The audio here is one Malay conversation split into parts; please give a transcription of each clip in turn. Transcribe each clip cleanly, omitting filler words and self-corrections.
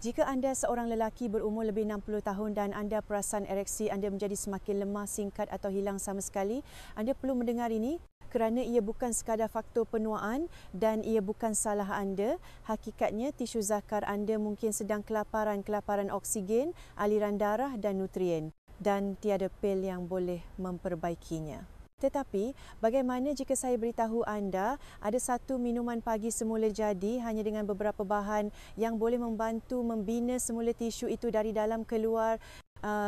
Jika anda seorang lelaki berumur lebih 60 tahun dan anda perasan ereksi anda menjadi semakin lemah, singkat atau hilang sama sekali, anda perlu mendengar ini kerana ia bukan sekadar faktor penuaan dan ia bukan salah anda. Hakikatnya tisu zakar anda mungkin sedang kelaparan oksigen, aliran darah dan nutrien dan tiada pil yang boleh memperbaikinya. Tetapi, bagaimana jika saya beritahu anda ada satu minuman pagi semula jadi hanya dengan beberapa bahan yang boleh membantu membina semula tisu itu dari dalam keluar,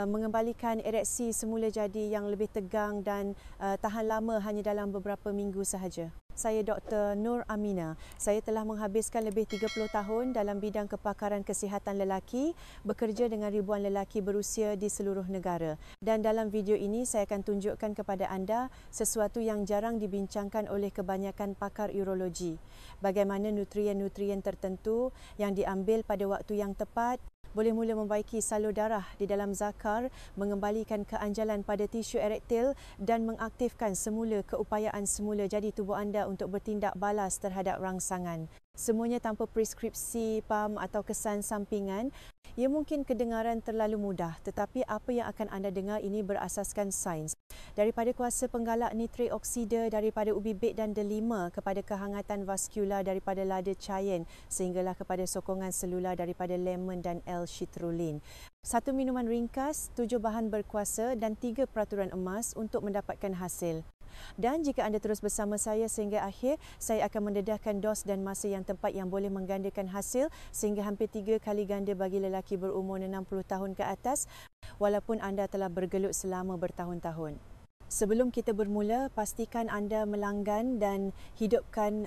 mengembalikan ereksi semula jadi yang lebih tegang dan tahan lama hanya dalam beberapa minggu sahaja. Saya Dr. Nur Amina. Saya telah menghabiskan lebih 30 tahun dalam bidang kepakaran kesihatan lelaki, bekerja dengan ribuan lelaki berusia di seluruh negara. Dan dalam video ini saya akan tunjukkan kepada anda sesuatu yang jarang dibincangkan oleh kebanyakan pakar urologi. Bagaimana nutrien-nutrien tertentu yang diambil pada waktu yang tepat boleh mula membaiki salur darah di dalam zakar, mengembalikan keanjalan pada tisu erektil dan mengaktifkan semula keupayaan semula jadi tubuh anda untuk bertindak balas terhadap rangsangan. Semuanya tanpa preskripsi pam atau kesan sampingan. Ia mungkin kedengaran terlalu mudah, tetapi apa yang akan anda dengar ini berasaskan sains. Daripada kuasa penggalak nitrik oksida daripada ubi bit dan delima kepada kehangatan vaskular daripada lada cayenne sehinggalah kepada sokongan selular daripada lemon dan L-citrulline. Satu minuman ringkas, 7 bahan berkuasa dan 3 peraturan emas untuk mendapatkan hasil. Dan jika anda terus bersama saya sehingga akhir, saya akan mendedahkan dos dan masa yang tepat yang boleh menggandakan hasil sehingga hampir 3 kali ganda bagi lelaki berumur 60 tahun ke atas walaupun anda telah bergelut selama bertahun-tahun. Sebelum kita bermula, pastikan anda melanggan dan hidupkan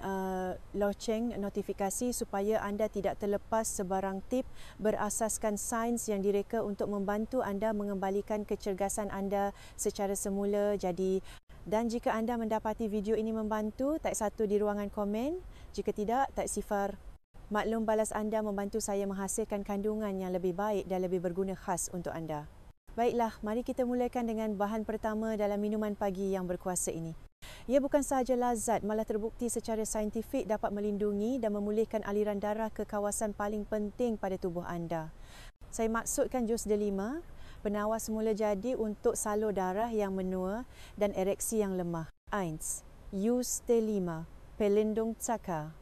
loceng notifikasi supaya anda tidak terlepas sebarang tip berasaskan sains yang direka untuk membantu anda mengembalikan kecergasan anda secara semula. Dan jika anda mendapati video ini membantu, type 1 di ruangan komen. Jika tidak, type 0. Maklum balas anda membantu saya menghasilkan kandungan yang lebih baik dan lebih berguna khas untuk anda. Baiklah, mari kita mulakan dengan bahan pertama dalam minuman pagi yang berkuasa ini. Ia bukan sahaja lazat, malah terbukti secara saintifik dapat melindungi dan memulihkan aliran darah ke kawasan paling penting pada tubuh anda. Saya maksudkan jus delima, penawar semula jadi untuk salur darah yang menua dan ereksi yang lemah. 1. Jus delima, pelindung zakar.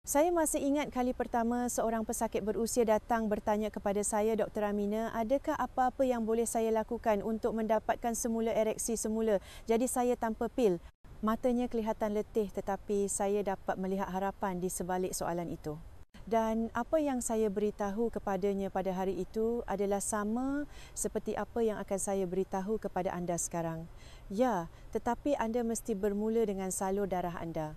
Saya masih ingat kali pertama seorang pesakit berusia datang bertanya kepada saya, Dr. Amina, adakah apa-apa yang boleh saya lakukan untuk mendapatkan semula ereksi semula? Jadi saya tanpa pil. Matanya kelihatan letih tetapi saya dapat melihat harapan di sebalik soalan itu. Dan apa yang saya beritahu kepadanya pada hari itu adalah sama seperti apa yang akan saya beritahu kepada anda sekarang. Ya, tetapi anda mesti bermula dengan salur darah anda.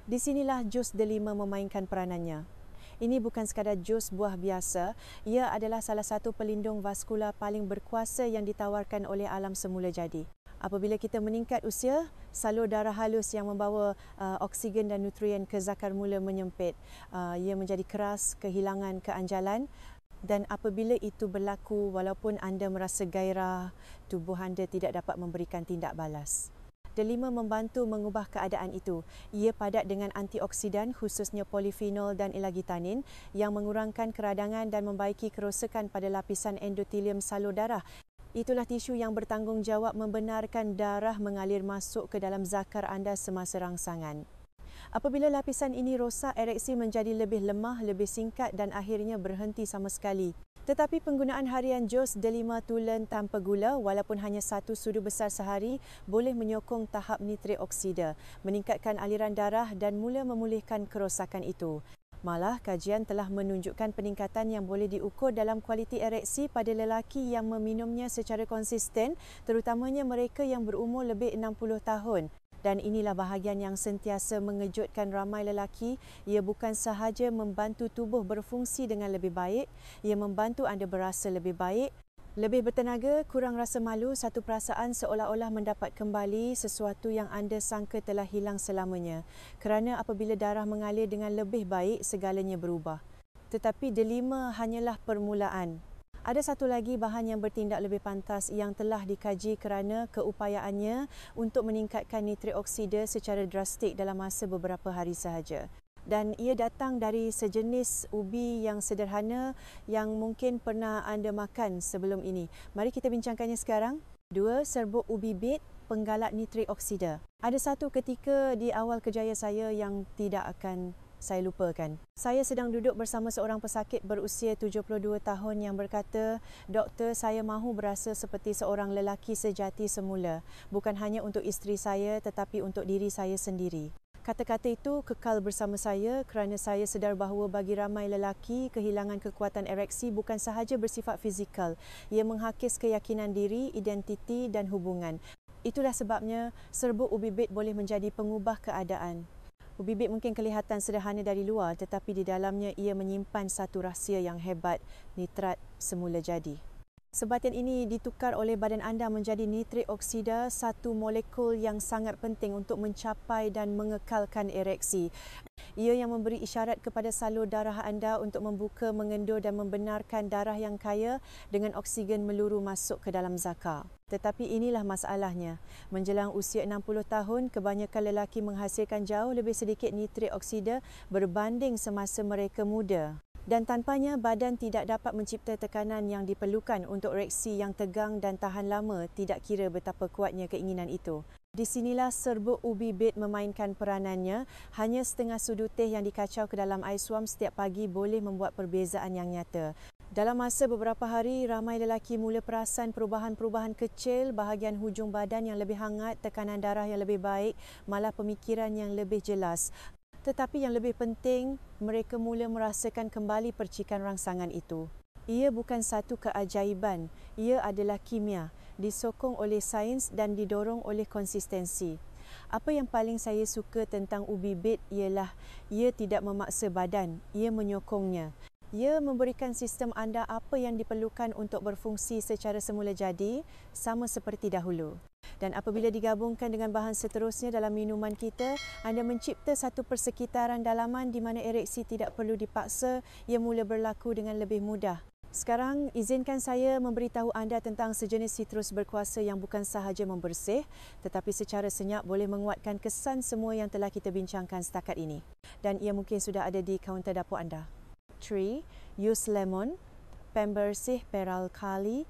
Di sinilah jus delima memainkan peranannya. Ini bukan sekadar jus buah biasa, ia adalah salah satu pelindung vaskular paling berkuasa yang ditawarkan oleh alam semula jadi. Apabila kita meningkat usia, salur darah halus yang membawa oksigen dan nutrien ke zakar mula menyempit. Ia menjadi keras, kehilangan keanjalan. Dan apabila itu berlaku, walaupun anda merasa gairah, tubuh anda tidak dapat memberikan tindak balas. Delima membantu mengubah keadaan itu. Ia padat dengan antioksidan khususnya polifenol dan elagitanin yang mengurangkan keradangan dan membaiki kerosakan pada lapisan endotelium salur darah. Itulah tisu yang bertanggungjawab membenarkan darah mengalir masuk ke dalam zakar anda semasa rangsangan. Apabila lapisan ini rosak, ereksi menjadi lebih lemah, lebih singkat dan akhirnya berhenti sama sekali. Tetapi penggunaan harian jus delima tulen tanpa gula walaupun hanya 1 sudu besar sehari boleh menyokong tahap nitrik oksida, meningkatkan aliran darah dan mula memulihkan kerosakan itu. Malah kajian telah menunjukkan peningkatan yang boleh diukur dalam kualiti ereksi pada lelaki yang meminumnya secara konsisten, terutamanya mereka yang berumur lebih 60 tahun. Dan inilah bahagian yang sentiasa mengejutkan ramai lelaki. Ia bukan sahaja membantu tubuh berfungsi dengan lebih baik, ia membantu anda berasa lebih baik, lebih bertenaga, kurang rasa malu, satu perasaan seolah-olah mendapat kembali sesuatu yang anda sangka telah hilang selamanya. Kerana apabila darah mengalir dengan lebih baik, segalanya berubah. Tetapi delima hanyalah permulaan. Ada satu lagi bahan yang bertindak lebih pantas yang telah dikaji kerana keupayaannya untuk meningkatkan nitrik oksida secara drastik dalam masa beberapa hari sahaja. dan ia datang dari sejenis ubi yang sederhana yang mungkin pernah anda makan sebelum ini. Mari kita bincangkannya sekarang. 2. Serbuk ubi bit penggalak nitrik oksida. Ada satu ketika di awal kerjaya saya yang tidak akan saya lupakan. Saya sedang duduk bersama seorang pesakit berusia 72 tahun yang berkata, "Doktor, saya mahu berasa seperti seorang lelaki sejati semula, bukan hanya untuk isteri saya tetapi untuk diri saya sendiri." Kata-kata itu kekal bersama saya kerana saya sedar bahawa bagi ramai lelaki, kehilangan kekuatan ereksi bukan sahaja bersifat fizikal. Ia menghakis keyakinan diri, identiti dan hubungan. Itulah sebabnya serbuk ubi bit boleh menjadi pengubah keadaan. Ubi bit mungkin kelihatan sederhana dari luar tetapi di dalamnya ia menyimpan satu rahsia yang hebat, nitrat semula jadi. Sebatian ini ditukar oleh badan anda menjadi nitrik oksida, satu molekul yang sangat penting untuk mencapai dan mengekalkan ereksi. Ia yang memberi isyarat kepada salur darah anda untuk membuka, mengendur dan membenarkan darah yang kaya dengan oksigen meluru masuk ke dalam zakar. Tetapi inilah masalahnya. Menjelang usia 60 tahun, kebanyakan lelaki menghasilkan jauh lebih sedikit nitrik oksida berbanding semasa mereka muda. Dan tanpanya, badan tidak dapat mencipta tekanan yang diperlukan untuk ereksi yang tegang dan tahan lama, tidak kira betapa kuatnya keinginan itu. Di sinilah serbuk ubi bit memainkan peranannya. Hanya setengah sudu teh yang dikacau ke dalam air suam setiap pagi boleh membuat perbezaan yang nyata. Dalam masa beberapa hari, ramai lelaki mula perasan perubahan-perubahan kecil, bahagian hujung badan yang lebih hangat, tekanan darah yang lebih baik, malah pemikiran yang lebih jelas. Tetapi yang lebih penting, mereka mula merasakan kembali percikan rangsangan itu. Ia bukan satu keajaiban, ia adalah kimia, disokong oleh sains dan didorong oleh konsistensi. Apa yang paling saya suka tentang ubi bit ialah ia tidak memaksa badan, ia menyokongnya. Ia memberikan sistem anda apa yang diperlukan untuk berfungsi secara semula jadi, sama seperti dahulu. Dan apabila digabungkan dengan bahan seterusnya dalam minuman kita, anda mencipta satu persekitaran dalaman di mana ereksi tidak perlu dipaksa, ia mula berlaku dengan lebih mudah. Sekarang, izinkan saya memberitahu anda tentang sejenis sitrus berkuasa yang bukan sahaja membersih, tetapi secara senyap boleh menguatkan kesan semua yang telah kita bincangkan setakat ini. Dan ia mungkin sudah ada di kaunter dapur anda. 3. Use lemon, pembersih peralkali.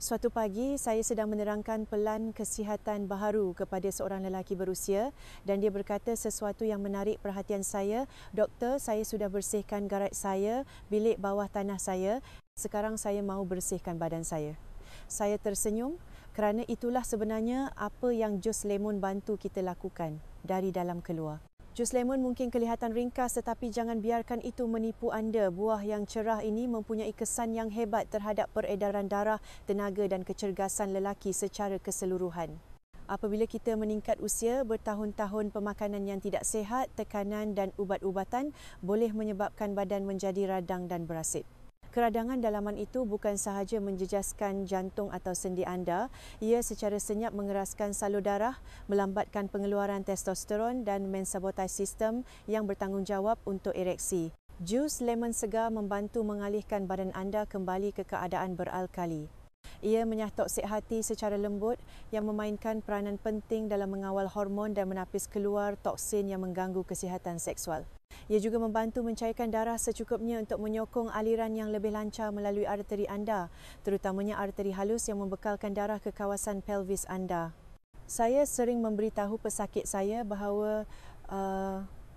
Suatu pagi, saya sedang menerangkan pelan kesihatan baharu kepada seorang lelaki berusia dan dia berkata sesuatu yang menarik perhatian saya. "Doktor, saya sudah bersihkan garat saya, bilik bawah tanah saya. Sekarang saya mahu bersihkan badan saya." Saya tersenyum kerana itulah sebenarnya apa yang jus lemon bantu kita lakukan dari dalam keluar. Jus lemon mungkin kelihatan ringkas tetapi jangan biarkan itu menipu anda. Buah yang cerah ini mempunyai kesan yang hebat terhadap peredaran darah, tenaga dan kecergasan lelaki secara keseluruhan. Apabila kita meningkat usia, bertahun-tahun pemakanan yang tidak sihat, tekanan dan ubat-ubatan boleh menyebabkan badan menjadi radang dan berasit. Keradangan dalaman itu bukan sahaja menjejaskan jantung atau sendi anda, ia secara senyap mengeraskan salur darah, melambatkan pengeluaran testosteron dan mensabotaj sistem yang bertanggungjawab untuk ereksi. Jus lemon segar membantu mengalihkan badan anda kembali ke keadaan beralkali. Ia menyah toksik hati secara lembut yang memainkan peranan penting dalam mengawal hormon dan menapis keluar toksin yang mengganggu kesihatan seksual. Ia juga membantu mencairkan darah secukupnya untuk menyokong aliran yang lebih lancar melalui arteri anda, terutamanya arteri halus yang membekalkan darah ke kawasan pelvis anda. Saya sering memberitahu pesakit saya bahawa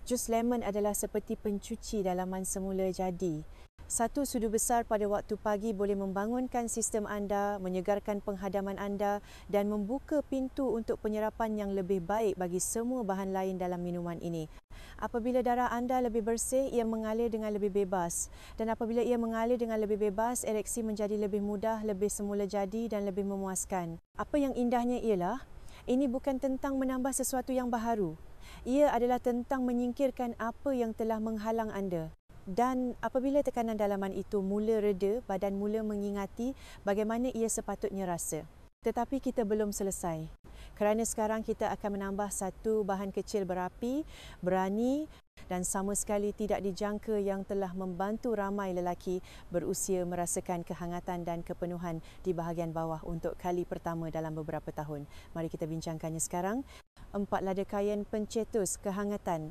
jus lemon adalah seperti pencuci dalaman semula jadi. Satu sudu besar pada waktu pagi boleh membangunkan sistem anda, menyegarkan penghadaman anda dan membuka pintu untuk penyerapan yang lebih baik bagi semua bahan lain dalam minuman ini. Apabila darah anda lebih bersih, ia mengalir dengan lebih bebas. Dan apabila ia mengalir dengan lebih bebas, ereksi menjadi lebih mudah, lebih semula jadi dan lebih memuaskan. Apa yang indahnya ialah, ini bukan tentang menambah sesuatu yang baharu. Ia adalah tentang menyingkirkan apa yang telah menghalang anda. Dan apabila tekanan dalaman itu mula reda, badan mula mengingati bagaimana ia sepatutnya rasa. Tetapi kita belum selesai. Kerana sekarang kita akan menambah satu bahan kecil berapi, berani dan sama sekali tidak dijangka yang telah membantu ramai lelaki berusia merasakan kehangatan dan kepenuhan di bahagian bawah untuk kali pertama dalam beberapa tahun. Mari kita bincangkannya sekarang. 4 lada kain pencetus kehangatan.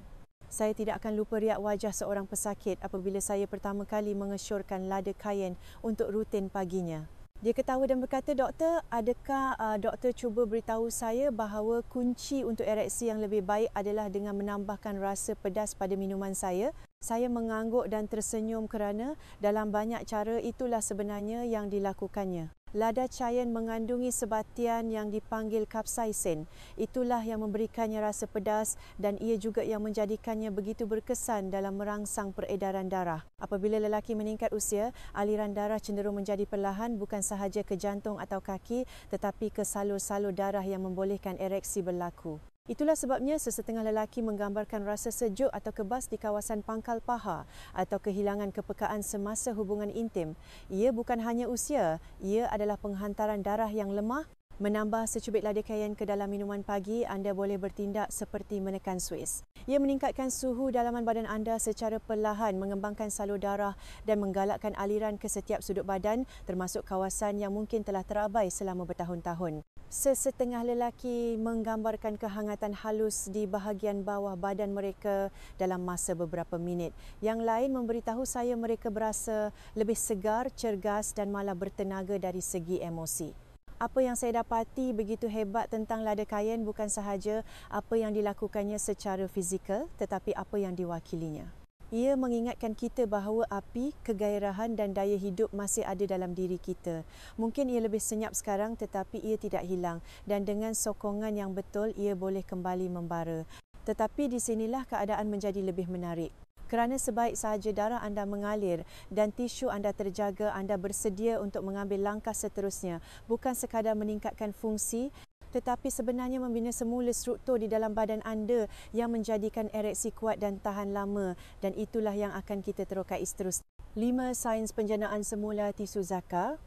Saya tidak akan lupa riak wajah seorang pesakit apabila saya pertama kali mengesyorkan lada kayen untuk rutin paginya. Dia ketawa dan berkata, "Doktor, adakah doktor cuba beritahu saya bahawa kunci untuk ereksi yang lebih baik adalah dengan menambahkan rasa pedas pada minuman saya?" Saya mengangguk dan tersenyum kerana dalam banyak cara itulah sebenarnya yang dilakukannya. Lada cayen mengandungi sebatian yang dipanggil kapsaisin. Itulah yang memberikannya rasa pedas dan ia juga yang menjadikannya begitu berkesan dalam merangsang peredaran darah. Apabila lelaki meningkat usia, aliran darah cenderung menjadi perlahan bukan sahaja ke jantung atau kaki tetapi ke salur-salur darah yang membolehkan ereksi berlaku. Itulah sebabnya sesetengah lelaki menggambarkan rasa sejuk atau kebas di kawasan pangkal paha atau kehilangan kepekaan semasa hubungan intim. Ia bukan hanya usia, ia adalah penghantaran darah yang lemah. Menambah secubit lada kayen ke dalam minuman pagi, anda boleh bertindak seperti menekan Swiss. Ia meningkatkan suhu dalaman badan anda secara perlahan, mengembangkan salur darah dan menggalakkan aliran ke setiap sudut badan termasuk kawasan yang mungkin telah terabai selama bertahun-tahun. Sesetengah lelaki menggambarkan kehangatan halus di bahagian bawah badan mereka dalam masa beberapa minit. Yang lain memberitahu saya mereka berasa lebih segar, cergas dan malah bertenaga dari segi emosi. Apa yang saya dapati begitu hebat tentang lada kayen bukan sahaja apa yang dilakukannya secara fizikal tetapi apa yang diwakilinya. Ia mengingatkan kita bahawa api, kegairahan dan daya hidup masih ada dalam diri kita. Mungkin ia lebih senyap sekarang tetapi ia tidak hilang dan dengan sokongan yang betul ia boleh kembali membara. Tetapi di sinilah keadaan menjadi lebih menarik. Kerana sebaik sahaja darah anda mengalir dan tisu anda terjaga, anda bersedia untuk mengambil langkah seterusnya. Bukan sekadar meningkatkan fungsi, tetapi sebenarnya membina semula struktur di dalam badan anda yang menjadikan ereksi kuat dan tahan lama. Dan itulah yang akan kita terokai seterusnya. 5 sains penjanaan semula tisu zakar.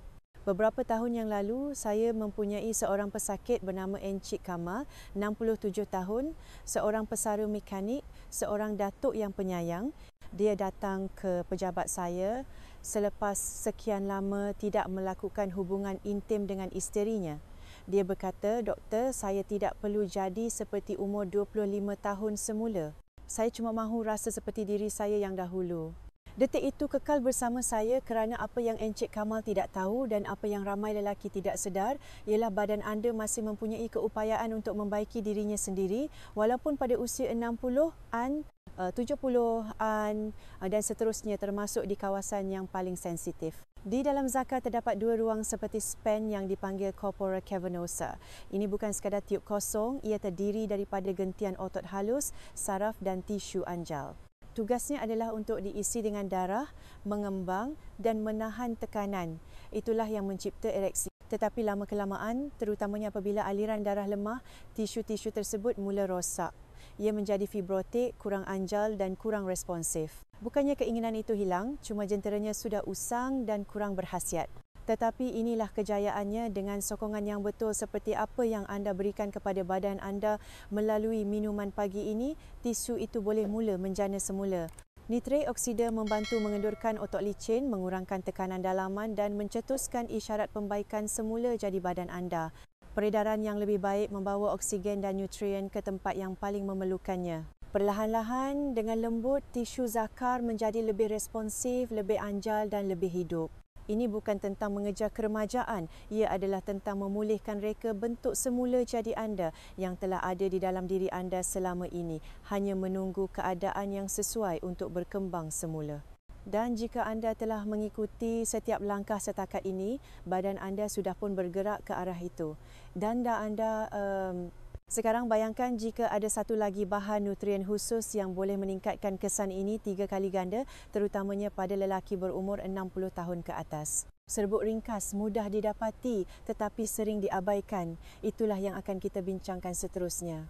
Beberapa tahun yang lalu, saya mempunyai seorang pesakit bernama Encik Kamal, 67 tahun, seorang pesara mekanik, seorang datuk yang penyayang. Dia datang ke pejabat saya selepas sekian lama tidak melakukan hubungan intim dengan isterinya. Dia berkata, "Doktor, saya tidak perlu jadi seperti umur 25 tahun semula. Saya cuma mahu rasa seperti diri saya yang dahulu." Detik itu kekal bersama saya kerana apa yang Encik Kamal tidak tahu dan apa yang ramai lelaki tidak sedar ialah badan anda masih mempunyai keupayaan untuk membaiki dirinya sendiri walaupun pada usia 60-an, 70-an dan seterusnya termasuk di kawasan yang paling sensitif. Di dalam zakar terdapat 2 ruang seperti span yang dipanggil corpora cavernosa. Ini bukan sekadar tiub kosong, ia terdiri daripada gentian otot halus, saraf dan tisu anjal. Tugasnya adalah untuk diisi dengan darah, mengembang dan menahan tekanan. Itulah yang mencipta ereksi. Tetapi lama-kelamaan, terutamanya apabila aliran darah lemah, tisu-tisu tersebut mula rosak. Ia menjadi fibrotik, kurang anjal dan kurang responsif. Bukannya keinginan itu hilang, cuma jenteranya sudah usang dan kurang berkhasiat. Tetapi inilah kejayaannya dengan sokongan yang betul seperti apa yang anda berikan kepada badan anda melalui minuman pagi ini, tisu itu boleh mula menjana semula. Nitrat oksida membantu mengendurkan otot licin, mengurangkan tekanan dalaman dan mencetuskan isyarat pembaikan semula jadi badan anda. Peredaran yang lebih baik membawa oksigen dan nutrien ke tempat yang paling memerlukannya. Perlahan-lahan dengan lembut, tisu zakar menjadi lebih responsif, lebih anjal dan lebih hidup. Ini bukan tentang mengejar keremajaan, ia adalah tentang memulihkan reka bentuk semula jadi anda yang telah ada di dalam diri anda selama ini, hanya menunggu keadaan yang sesuai untuk berkembang semula. Dan jika anda telah mengikuti setiap langkah setakat ini, badan anda sudah pun bergerak ke arah itu. Danda anda sekarang bayangkan jika ada satu lagi bahan nutrien khusus yang boleh meningkatkan kesan ini 3 kali ganda, terutamanya pada lelaki berumur 60 tahun ke atas. Serbuk ringkas, mudah didapati tetapi sering diabaikan. Itulah yang akan kita bincangkan seterusnya.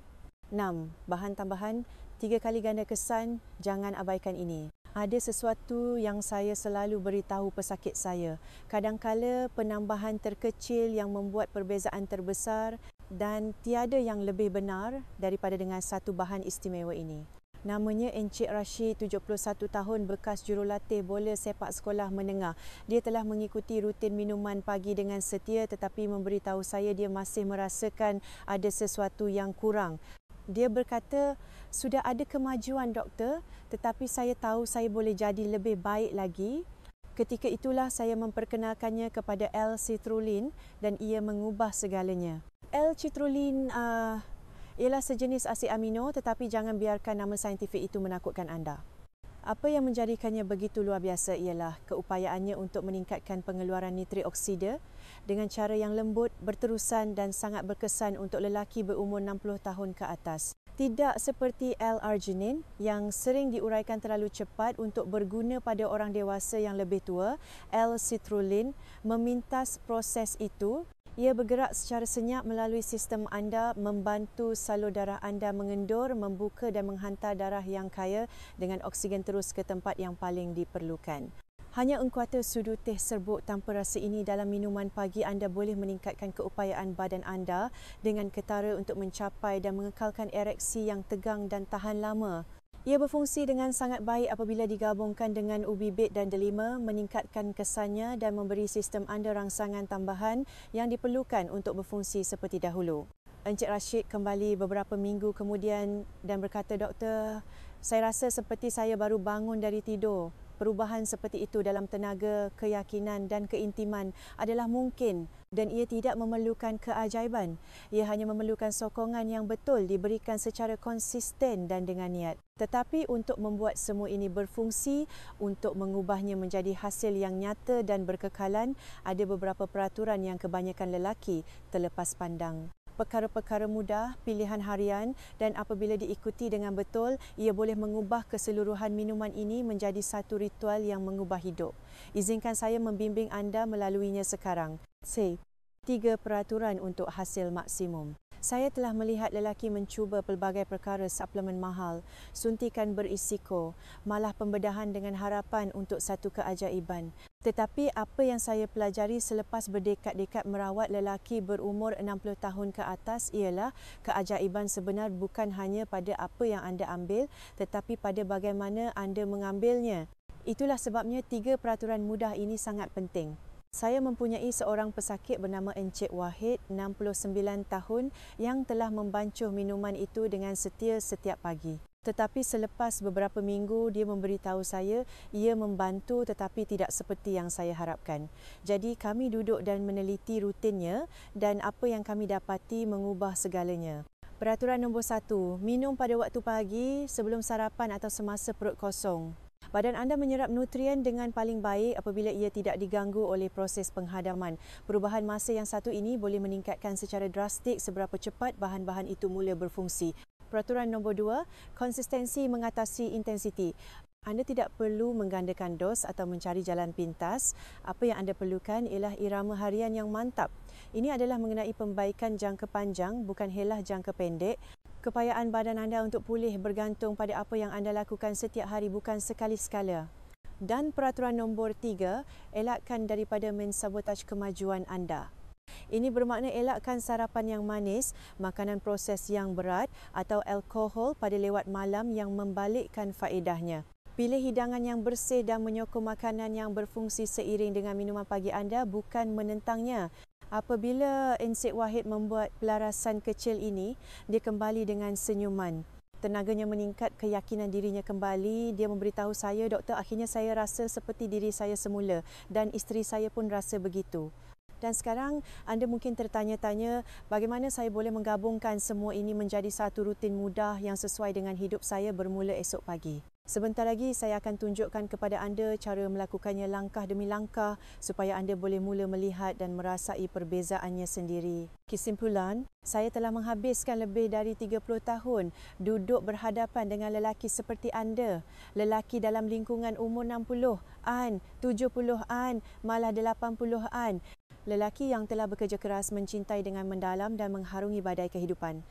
6. Bahan tambahan 3 kali ganda kesan, jangan abaikan ini. Ada sesuatu yang saya selalu beritahu pesakit saya. Kadangkala penambahan terkecil yang membuat perbezaan terbesar dan tiada yang lebih benar daripada dengan satu bahan istimewa ini. Namanya Encik Rashid, 71 tahun, bekas jurulatih bola sepak sekolah menengah. Dia telah mengikuti rutin minuman pagi dengan setia tetapi memberitahu saya dia masih merasakan ada sesuatu yang kurang. Dia berkata, sudah ada kemajuan doktor, tetapi saya tahu saya boleh jadi lebih baik lagi. Ketika itulah saya memperkenalkannya kepada L-citrulline dan ia mengubah segalanya. L-citrulline ialah sejenis asid amino, tetapi jangan biarkan nama saintifik itu menakutkan anda. Apa yang menjadikannya begitu luar biasa ialah keupayaannya untuk meningkatkan pengeluaran nitrik oksida dengan cara yang lembut, berterusan dan sangat berkesan untuk lelaki berumur 60 tahun ke atas. Tidak seperti L-arginine yang sering diuraikan terlalu cepat untuk berguna pada orang dewasa yang lebih tua, L-citrulline memintas proses itu. Ia bergerak secara senyap melalui sistem anda, membantu salur darah anda mengendur, membuka dan menghantar darah yang kaya dengan oksigen terus ke tempat yang paling diperlukan. Hanya engkuata sudu teh serbuk tanpa rasa ini dalam minuman pagi anda boleh meningkatkan keupayaan badan anda dengan ketara untuk mencapai dan mengekalkan ereksi yang tegang dan tahan lama. Ia berfungsi dengan sangat baik apabila digabungkan dengan ubi bit dan delima, meningkatkan kesannya dan memberi sistem anda rangsangan tambahan yang diperlukan untuk berfungsi seperti dahulu. Encik Rashid kembali beberapa minggu kemudian dan berkata, doktor, saya rasa seperti saya baru bangun dari tidur. Perubahan seperti itu dalam tenaga, keyakinan dan keintiman adalah mungkin dan ia tidak memerlukan keajaiban. Ia hanya memerlukan sokongan yang betul diberikan secara konsisten dan dengan niat. Tetapi untuk membuat semua ini berfungsi, untuk mengubahnya menjadi hasil yang nyata dan berkekalan, ada beberapa peraturan yang kebanyakan lelaki terlepas pandang. Perkara-perkara mudah, pilihan harian dan apabila diikuti dengan betul, ia boleh mengubah keseluruhan minuman ini menjadi satu ritual yang mengubah hidup. Izinkan saya membimbing anda melaluinya sekarang. C. 3 peraturan untuk hasil maksimum. Saya telah melihat lelaki mencuba pelbagai perkara suplemen mahal, suntikan berisiko, malah pembedahan dengan harapan untuk satu keajaiban. Tetapi apa yang saya pelajari selepas berdekad-dekad merawat lelaki berumur 60 tahun ke atas ialah keajaiban sebenar bukan hanya pada apa yang anda ambil, tetapi pada bagaimana anda mengambilnya. Itulah sebabnya 3 peraturan mudah ini sangat penting. Saya mempunyai seorang pesakit bernama Encik Wahid, 69 tahun, yang telah membancuh minuman itu dengan setia setiap pagi. Tetapi selepas beberapa minggu, dia memberitahu saya ia membantu tetapi tidak seperti yang saya harapkan. Jadi kami duduk dan meneliti rutinnya dan apa yang kami dapati mengubah segalanya. Peraturan nombor 1, minum pada waktu pagi sebelum sarapan atau semasa perut kosong. Badan anda menyerap nutrien dengan paling baik apabila ia tidak diganggu oleh proses penghadaman. Perubahan masa yang satu ini boleh meningkatkan secara drastik seberapa cepat bahan-bahan itu mula berfungsi. Peraturan nombor 2, konsistensi mengatasi intensiti. Anda tidak perlu menggandakan dos atau mencari jalan pintas. Apa yang anda perlukan ialah irama harian yang mantap. Ini adalah mengenai pembaikan jangka panjang, bukan helah jangka pendek. Kepayaan badan anda untuk pulih bergantung pada apa yang anda lakukan setiap hari, bukan sekali sekala. Dan peraturan nombor 3, elakkan daripada mensabotaj kemajuan anda. Ini bermakna elakkan sarapan yang manis, makanan proses yang berat atau alkohol pada lewat malam yang membalikkan faedahnya. Pilih hidangan yang bersih dan menyokong makanan yang berfungsi seiring dengan minuman pagi anda, bukan menentangnya. Apabila Encik Wahid membuat pelarasan kecil ini, dia kembali dengan senyuman. Tenaganya meningkat, keyakinan dirinya kembali. Dia memberitahu saya, doktor, akhirnya saya rasa seperti diri saya semula dan isteri saya pun rasa begitu. Dan sekarang anda mungkin tertanya-tanya bagaimana saya boleh menggabungkan semua ini menjadi satu rutin mudah yang sesuai dengan hidup saya bermula esok pagi. Sebentar lagi saya akan tunjukkan kepada anda cara melakukannya langkah demi langkah supaya anda boleh mula melihat dan merasai perbezaannya sendiri. Kesimpulan, saya telah menghabiskan lebih dari 30 tahun duduk berhadapan dengan lelaki seperti anda. Lelaki dalam lingkungan umur 60-an, 70-an, malah 80-an. Lelaki yang telah bekerja keras, mencintai dengan mendalam dan mengharungi badai kehidupan.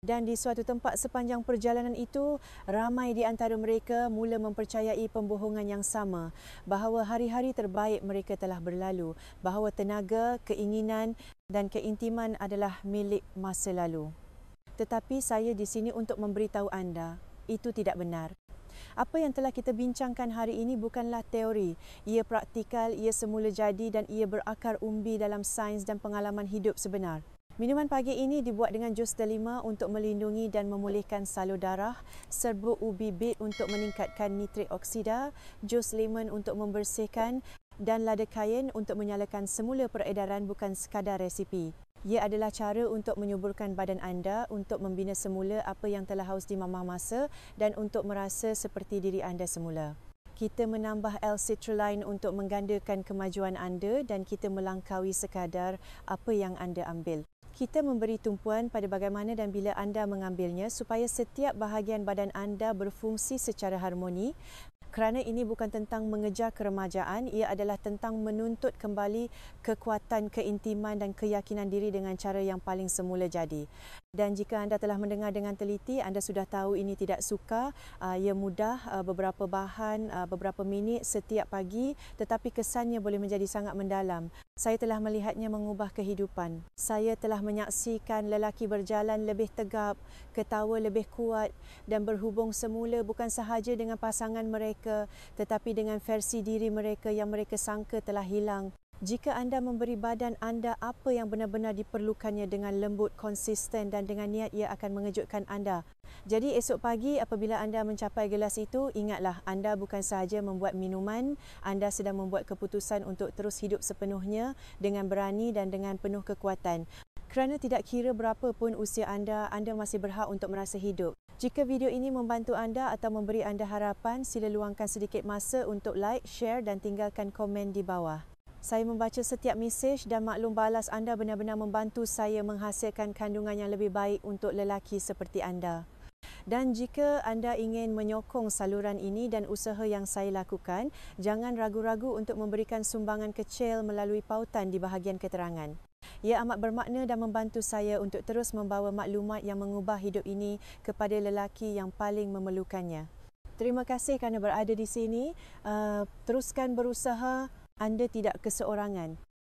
Dan di suatu tempat sepanjang perjalanan itu, ramai di antara mereka mula mempercayai pembohongan yang sama, bahawa hari-hari terbaik mereka telah berlalu, bahawa tenaga, keinginan dan keintiman adalah milik masa lalu. Tetapi saya di sini untuk memberitahu anda, itu tidak benar. Apa yang telah kita bincangkan hari ini bukanlah teori. Ia praktikal, ia semula jadi dan ia berakar umbi dalam sains dan pengalaman hidup sebenar. Minuman pagi ini dibuat dengan jus delima untuk melindungi dan memulihkan salur darah, serbuk ubi bit untuk meningkatkan nitrik oksida, jus lemon untuk membersihkan dan lada kain untuk menyalakan semula peredaran bukan sekadar resipi. Ia adalah cara untuk menyuburkan badan anda untuk membina semula apa yang telah haus di mamah masa dan untuk merasa seperti diri anda semula. Kita menambah L-citrulline untuk menggandakan kemajuan anda dan kita melangkaui sekadar apa yang anda ambil. Kita memberi tumpuan pada bagaimana dan bila anda mengambilnya supaya setiap bahagian badan anda berfungsi secara harmoni. Kerana ini bukan tentang mengejar keremajaan, ia adalah tentang menuntut kembali kekuatan, keintiman dan keyakinan diri dengan cara yang paling semula jadi. Dan jika anda telah mendengar dengan teliti, anda sudah tahu ini tidak sukar, ia mudah, beberapa bahan, beberapa minit setiap pagi, tetapi kesannya boleh menjadi sangat mendalam. Saya telah melihatnya mengubah kehidupan. Saya telah menyaksikan lelaki berjalan lebih tegap, ketawa lebih kuat dan berhubung semula bukan sahaja dengan pasangan mereka tetapi dengan versi diri mereka yang mereka sangka telah hilang. Jika anda memberi badan anda apa yang benar-benar diperlukannya dengan lembut, konsisten dan dengan niat, ia akan mengejutkan anda. Jadi esok pagi apabila anda mencapai gelas itu, ingatlah anda bukan sahaja membuat minuman, anda sedang membuat keputusan untuk terus hidup sepenuhnya dengan berani dan dengan penuh kekuatan. Kerana tidak kira berapa pun usia anda masih berhak untuk merasa hidup. Jika video ini membantu anda atau memberi anda harapan, sila luangkan sedikit masa untuk like, share dan tinggalkan komen di bawah. Saya membaca setiap mesej dan maklum balas anda benar-benar membantu saya menghasilkan kandungan yang lebih baik untuk lelaki seperti anda. Dan jika anda ingin menyokong saluran ini dan usaha yang saya lakukan, jangan ragu-ragu untuk memberikan sumbangan kecil melalui pautan di bahagian keterangan. Ia amat bermakna dan membantu saya untuk terus membawa maklumat yang mengubah hidup ini kepada lelaki yang paling memerlukannya. Terima kasih kerana berada di sini. Teruskan berusaha, anda tidak keseorangan.